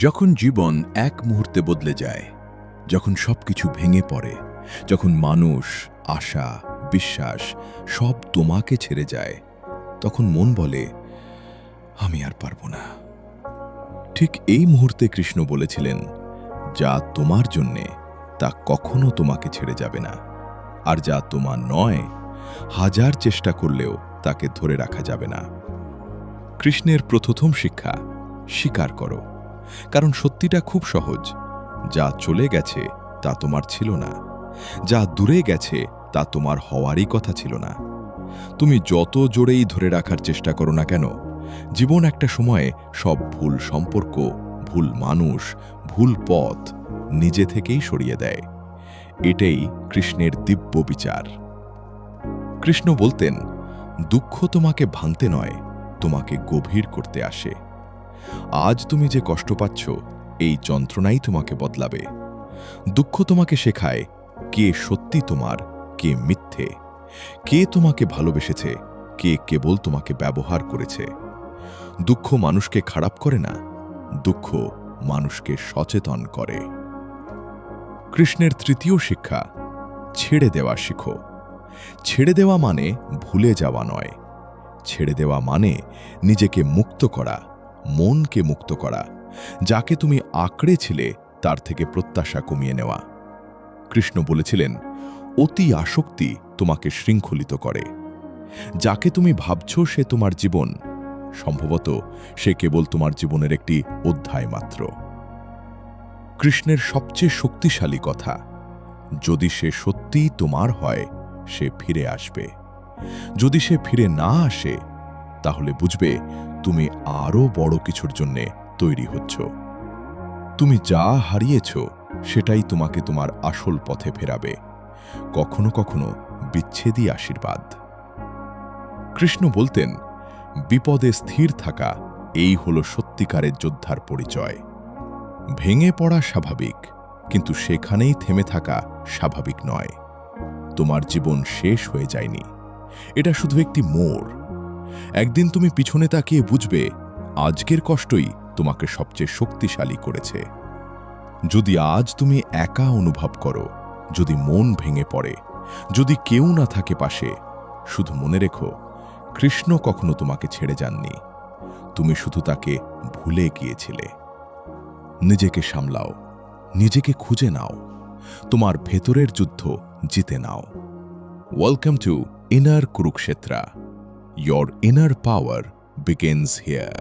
যখন জীবন এক মুহূর্তে বদলে যায়, যখন সবকিছু ভেঙে পড়ে, যখন মানুষ, আশা, বিশ্বাস সব তোমাকে ছেড়ে যায়, তখন মন বলে, আমি আর পারব না। ঠিক এই মুহূর্তে কৃষ্ণ বলেছিলেন, যা তোমার জন্যে তা কখনো তোমাকে ছেড়ে যাবে না, আর যা তোমার নয়, হাজার চেষ্টা করলেও তাকে ধরে রাখা যাবে না। কৃষ্ণের প্রথম শিক্ষা, স্বীকার করো। কারণ সত্যিটা খুব সহজ, যা চলে গেছে তা তোমার ছিল না, যা দূরে গেছে তা তোমার হওয়ারই কথা ছিল না। তুমি যত জোরেই ধরে রাখার চেষ্টা করো না কেন, জীবন একটা সময়ে সব ভুল সম্পর্ক, ভুল মানুষ, ভুল পথ নিজে থেকেই সরিয়ে দেয়। এটাই কৃষ্ণের দিব্য বিচার। কৃষ্ণ বলতেন, দুঃখ তোমাকে ভাঙতে নয়, তোমাকে গভীর করতে আসে। আজ তুমি যে কষ্ট পাচ্ছ, এই যন্ত্রণাই তোমাকে বদলাবে। দুঃখ তোমাকে শেখায় কে সত্যি তোমার, কে মিথ্যে, কে তোমাকে ভালোবেসেছে, কে কেবল তোমাকে ব্যবহার করেছে। দুঃখ মানুষকে খারাপ করে না, দুঃখ মানুষকে সচেতন করে। কৃষ্ণের তৃতীয় শিক্ষা, ছেড়ে দেওয়া শিখো। ছেড়ে দেওয়া মানে ভুলে যাওয়া নয়, ছেড়ে দেওয়া মানে নিজেকে মুক্ত করা, মনকে মুক্ত করা। যাকে তুমি আঁকড়েছিলে তার থেকে প্রত্যাশা কমিয়ে নেওয়া। কৃষ্ণ বলেছিলেন, অতি আসক্তি তোমাকে শৃঙ্খলিত করে। যাকে তুমি ভাবছ সে তোমার জীবন, সম্ভবত সে কেবল তোমার জীবনের একটি অধ্যায় মাত্র। কৃষ্ণের সবচেয়ে শক্তিশালী কথা, যদি সে সত্যিই তোমার হয়, সে ফিরে আসবে। যদি সে ফিরে না আসে, তাহলে বুঝবে তুমি আরও বড় কিছুর জন্যে তৈরি হচ্ছ। তুমি যা হারিয়েছ সেটাই তোমাকে তোমার আসল পথে ফেরাবে, কখনো কখনো বিচ্ছেদই আশীর্বাদ। কৃষ্ণ বলতেন, বিপদে স্থির থাকা এই হলো সত্যিকারের যোদ্ধার পরিচয়। ভেঙে পড়া স্বাভাবিক, কিন্তু সেখানেই থেমে থাকা স্বাভাবিক নয়। তোমার জীবন শেষ হয়ে যায়নি, এটা শুধু একটি মোড়। একদিন তুমি পিছনে তাকিয়ে বুঝবে, আজকের কষ্টই তোমাকে সবচেয়ে শক্তিশালী করেছে। যদি আজ তুমি একা অনুভব করো, যদি মন ভেঙে পড়ে, যদি কেউ না থাকে পাশে, শুধু মনে রেখো, কৃষ্ণ কখনো তোমাকে ছেড়ে যাননি, তুমি শুধু তাকে ভুলে গিয়েছিলে। নিজেকে সামলাও, নিজেকে খুঁজে নাও, তোমার ভেতরের যুদ্ধ জিতে নাও। Welcome to inner Kurukshetra. Your inner power begins here.